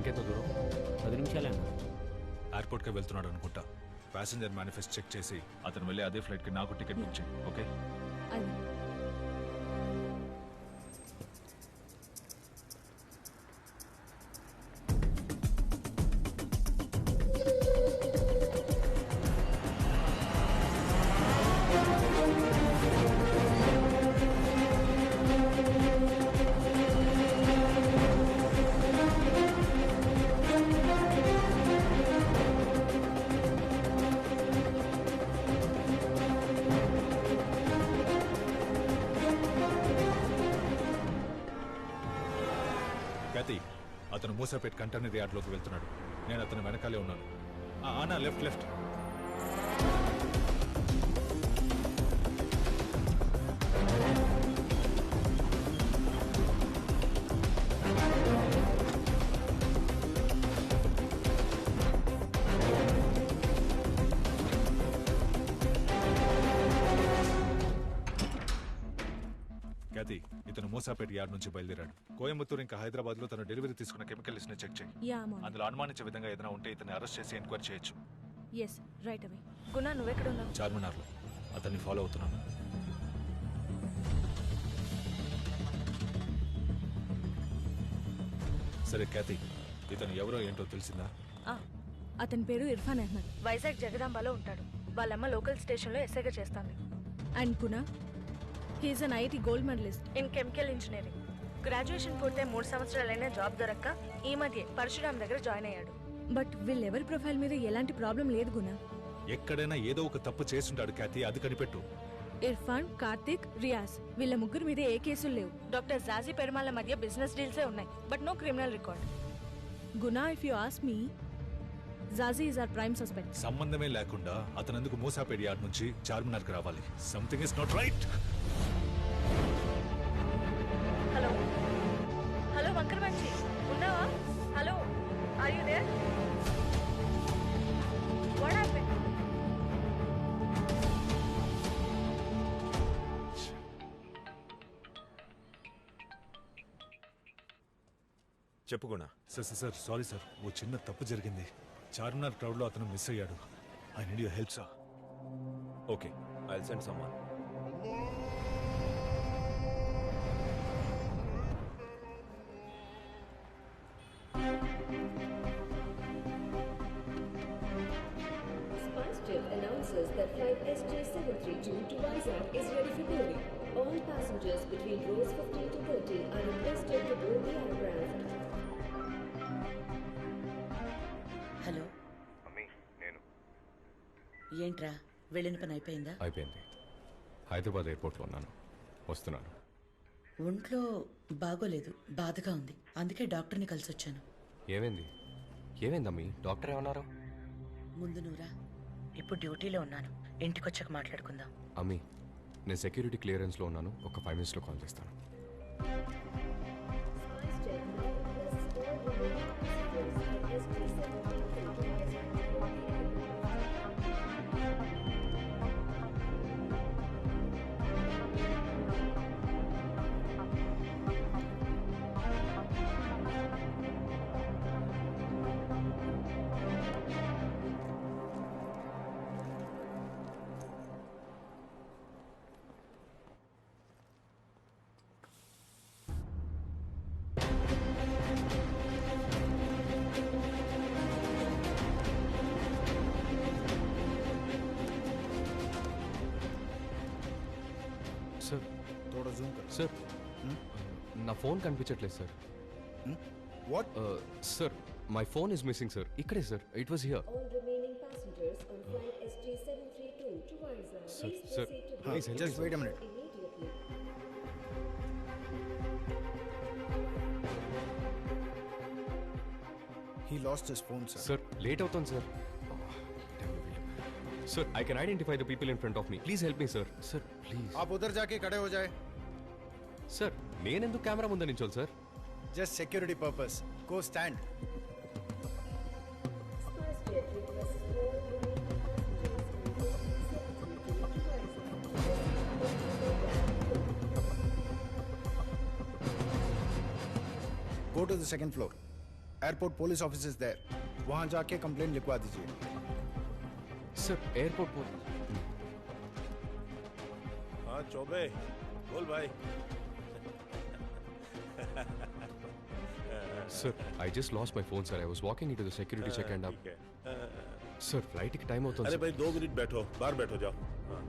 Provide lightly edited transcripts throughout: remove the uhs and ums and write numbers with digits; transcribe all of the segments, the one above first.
ఇంకెంత దూరం? 10 నిమిషాలే అన్న. ఎయిర్పోర్ట్కి వెళ్తున్నాడు అనుకుంటా. ప్యాసింజర్ మేనిఫెస్ట్ చెక్ చేసి అతను వెళ్ళి అదే ఫ్లైట్కి నాకు టికెట్ బుక్ చేయి. ఓకే? అతను మూసాపేట్ కంటైనర్ యార్డ్లోకి వెళ్తున్నాడు. నేను అతను వెనకాలే ఉన్నాను. ఆనా లెఫ్ట్ లెఫ్ట్. ఖ్యాతి, ఇతను మూసాపేట యార్డ్ నుంచి బయలుదేరాడు. కోయంబత్తూరు ఇంకా హైదరాబాద్ లో తన డెలివరీ తీసుకున్న కెమికల్ లిస్ట్ ని చెక్ చేయి. అందులో అనుమానించే విధంగా ఏదైనా ఉంటే ఇతన్ని అరెస్ట్ చేసి ఎంక్వైరీ చేయొచ్చు. చార్మినార్ లో. అతన్ని ఫాలో అవుతున్నాను. సరే ఖ్యాతి, ఇతను ఎవరో ఏంటో తెలిసిందా? అతని పేరు ఇర్ఫాన్ అహ్మద్. వైజాగ్ జగదాంబలో ఉంటాడు. వాళ్ళమ్మ లోకల్ స్టేషన్ లో ఎస్ఐగా చేస్తాంది. అండ్ కునా, he is an IT gold medalist in chemical engineering. Graduation పూర్తయి 3 సంవత్సరాలైనా జాబ్ దొరక్క ఈ మధ్య పరశురామ్ దగ్గర జాయిన్ అయ్యాడు. బట్ వీళ్ళెవరి ప్రొఫైల్ మీద ఎలాంటి ప్రాబ్లం లేదు గుణ. ఎక్కడైనా ఏదో ఒక తప్పు చేస్తుంటాడు ఖ్యాతి, అది కనిపెట్టు. ఇర్ఫాన్, కార్తిక్, రియాజ్ వీళ్ళ ముగ్గురు మీద ఏ కేసులు లేవు. డాక్టర్ జాజీ పెరుమాళ్ళ మధ్య బిజినెస్ డీల్సే ఉన్నాయి, but no criminal record. Guna, if you ask me, Jaji is our prime suspect. సంబంధమే లేకుండా అతను ఎందుకు మూసాపేట యార్డ్ నుంచి చార్మినార్ కి రావాలి? Something is not right. Hello hello వంకరవంశీ, ఉన్నావా? Hello, are you there? What happened? చెప్పు గుణ. సార్ సారీ సార్, ఓ చిన్న తప్పు జరిగింది. చార్మినార్ క్రౌడ్ లో అతను మిస్ అయ్యాడు. I need your help sir. Okay, I will send someone. SpiceJet announces that flight SJ732 to Vizag is ready for boarding. All passengers between rows 15 to 30 are requested to board the aircraft. Hello అమ్మీ, నేను. ఏంట్రా, వెళ్ళిన పని అయిపోయిందా? అయిపోయింది. హైదరాబాద్ ఎయిర్పోర్ట్లో ఉన్నాను, వస్తున్నాను. ఒంట్లో బాగోలేదు, బాధగా ఉంది. అందుకే డాక్టర్ని కలిసి వచ్చాను. ఏమైందమ్మీ? డాక్టర్ ఏమన్నారు? ముందు నువ్వురా, ఇప్పుడు డ్యూటీలో ఉన్నాను. ఇంటికొచ్చాక మాట్లాడుకుందాం. అమ్మీ, నేను సెక్యూరిటీ క్లియరెన్స్లో ఉన్నాను. ఒక 5 minutesలో కాల్ చేస్తాను. SpiceJet now requests all remaining passengers at SJ732 to Vizag to board the aircraft. Sir थोड़ा जूम कर. సార్, నా ఫోన్ కనిపించట్లేదు sir. What? Sir, my phone is missing sir. ఇక్కడే sir, it was here. All remaining passengers on flight SJ732 to Vizag, Sir, please sir, proceed to please help me, Just sir. wait a minute. immediately. He lost his phone, sir. Sir, late అవుతుంది sir. Sir, I can identify the people in front of me. Please help me sir. Sir please. आप उधर जाके खड़े हो जाए. Sir, నేనెందుకు camera ముందు నించోవాలి sir? Just security purpose. Go stand. SpiceJet requests all remaining passengers on SJ732 to Vizag. Go to the second floor. Airport police office is there, वहां जाके कंप्लेंट लिखवा दीजिए. सर एयरपोर्ट हाँ चौबे बोल भाई. Sir I just lost my phone sir. I was walking into the security check and ठीक है. Sir flight की टाइम होता अरे है भाई 2 मिनट बैठो, बाहर बैठो जाओ. हाँ.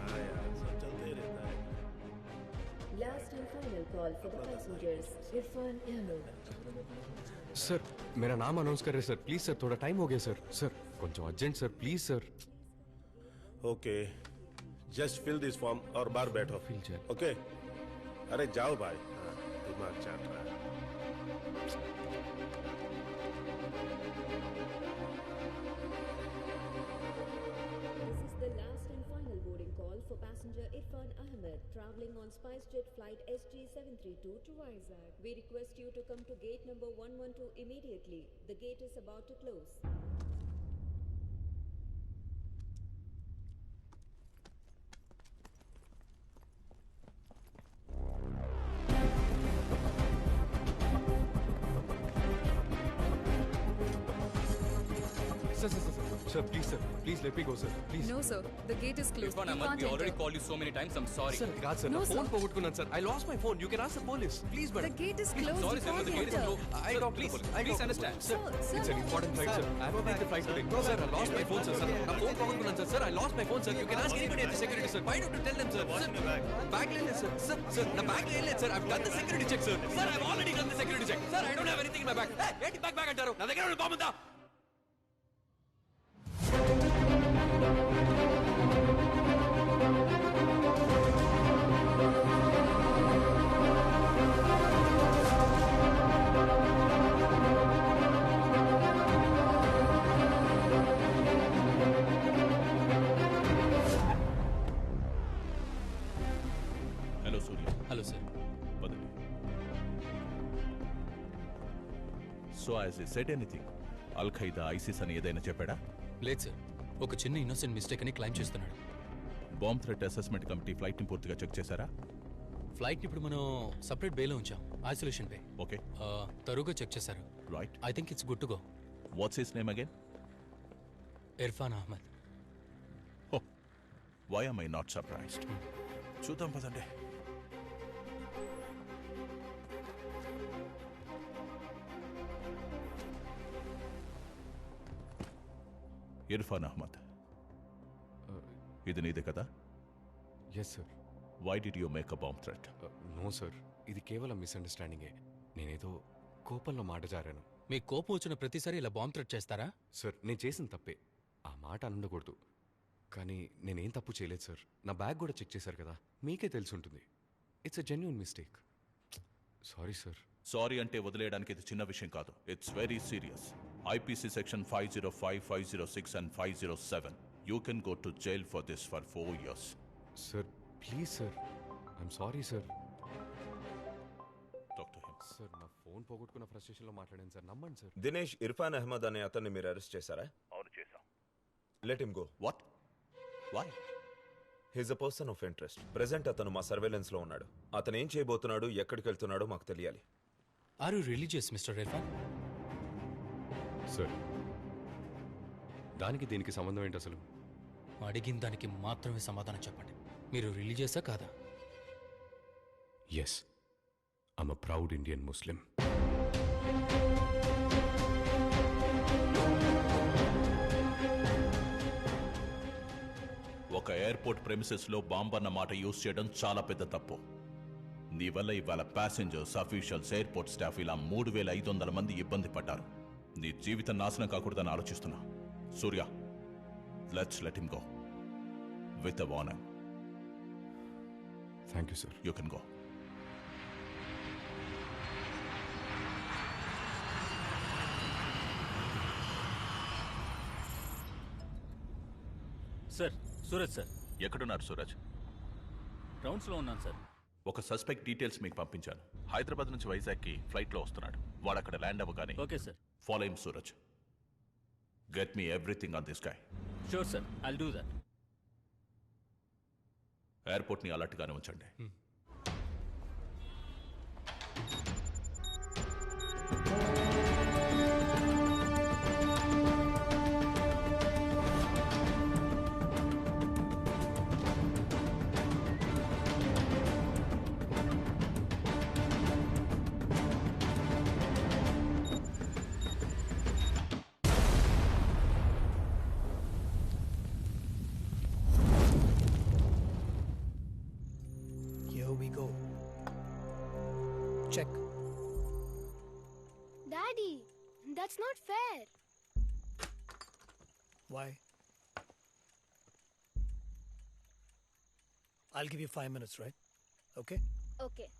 हाँ यार, सब चलते ही रहता है. Last and final call for the passengers. Irfan Ahmed. Sir मेरा नाम अनाउंस कर रहे सर. प्लीज सर थोड़ा टाइम हो गया सर. सर కొంచెం urgent sir please sir. Okay just fill this form और बाहर बैठो. Fill जाए. ओके अरे जाओ भाई. हाँ, दिमाग चाट रहा है. This is the last and final boarding call for passenger Irfan Ahmed traveling on SpiceJet flight SG732 to Vizag. We request you to come to gate number 112 immediately. The gate is about to close. Sir sir sir sir please sir please let me go sir please. No, sir. The gate is closed. Irfan You Ahmed, can't we already enter. called you so many times. I'm sorry. Sir కాదు sir No, నా phone sir. పోగొట్టుకున్నాను sir. I lost my phone. You can ask the police please The madam. gate is closed. Sorry, You sir, but can't the gate is enter. closed. I Sir, got please, the I please got understand. Sir, Sir, it's an important flight, sir. I have to take the flight today. Sir, I lost my phone, sir. Sir, నా phone పోగొట్టుకున్నాను sir. Sir, I lost my phone, sir. You can ask anybody at the security, sir. Why don't you tell them, sir? Sir, bag లేదు, sir. Sir, sir, నా bag లేదు, sir. I've done the security check, sir. Sir, I've already done the security check. Sir, I don't have anything in my bag. Hey, ఏంటి bag అంటారు? నా దగ్గర bomb ఉందా? Hello Surya, hello sir. పదండి. So as he said anything, Al Qaeda ISIS అని ఏదైనా చెప్పాడా? లేదు సార్, ఒక చిన్న ఇన్నోసెంట్ మిస్టేక్ అని క్లైమ్ చేస్తున్నాడు. బాంబ్ థ్రెట్ అసెస్మెంట్ కమిటీ ఫ్లైట్ని పూర్తిగా చెక్ చేశారా? ఫ్లైట్ని ఇప్పుడు మనం సపరేట్ బేలో ఉంచాం, ఐసోలేషన్ బే. ఓకే తరువుగా చెక్ చేశారు. Right. I think it's good to go. What's his name again? Irfan Ahmed. Why am I not surprised? చూద్దాం పదండి. ఇర్ఫాన్ అహ్మద్, ఇది నీదే కదా? Yes sir. Why did you make a bomb threat? No sir, ఇది కేవలం మిస్అండర్స్టాండింగే. నేనేదో కోపంలో మాట జారాను. మీ కోపం వచ్చిన ప్రతిసారి ఇలా బాంబ్ థ్రెట్ చేస్తారా? సార్ నేను చేసిన తప్పే, ఆ మాట అనకూడదు. కానీ నేనేం తప్పు చేయలేదు సార్. నా బ్యాగ్ కూడా చెక్ చేశారు కదా, మీకే తెలిసి ఉంటుంది. It's a genuine mistake. Sorry sir. Sorry అంటే వదిలేయడానికి ఇది చిన్న విషయం కాదు. It's very serious. IPC section 505, 506 and 507. You can go to jail for this for 4 years. Sir please sir, I'm sorry sir. Talk to him. Sir నా phone పోగొట్టుకున్న ఫ్రస్ట్రేషన్లో మాట్లాడాను sir, నమ్మండి సార్. దినేష్ ఇర్ఫాన్ అహ్మద్ అనే అతన్ని మీరు అరెస్ట్ చేశారా? అవును చేశాం. Let him go. What? Why? He's a person of interest. Present అతను మా సర్వేలెన్స్ లో ఉన్నాడు. అతను ఏం చేయబోతున్నాడు, ఎక్కడికి వెళ్తున్నాడో మాకు తెలియాలి. Are you religious mister Irfan? Sir దానికి దీనికి సంబంధం ఏంటి అసలు? అడిగిన దానికి మాత్రమే సమాధానం చెప్పండి. మీరు రిలీజియసా కాదా? Yes, I'm a proud Indian Muslim. ఒక ఎయిర్పోర్ట్ ప్రెమిసెస్ లో బాంబ్ అన్న మాట యూజ్ చేయడం చాలా పెద్ద తప్పు. నీ వల్ల ఇవాళ ప్యాసింజర్స్, అఫీషియల్స్, ఎయిర్పోర్ట్ స్టాఫ్ ఇలా 3,500 మంది ఇబ్బంది పడ్డారు. నీ జీవితం నాశనం కాకూడదని ఆలోచిస్తున్నా. Surya, let's let him go with a warning. Thank you sir. You can go. Sir, Suraj sir. ఎక్కడున్నారు సూరజ్? గ్రౌండ్స్లో ఉన్నాను సార్. ఒక సస్పెక్ట్ డీటెయిల్స్ మీకు పంపించాను. హైదరాబాద్ నుంచి వైజాగ్కి ఫ్లైట్లో వస్తున్నాడు. వాడు అక్కడ ల్యాండ్ అవ్వగానే okay sir. Follow him Suraj. Get me everything on this guy. Sure sir, I'll do that. ఎయిర్పోర్ట్ని అలర్ట్గానే ఉంచండి. Check. Daddy, that's not fair. Why? I'll give you 5 minutes, right? Okay? Okay.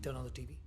Turn on the TV.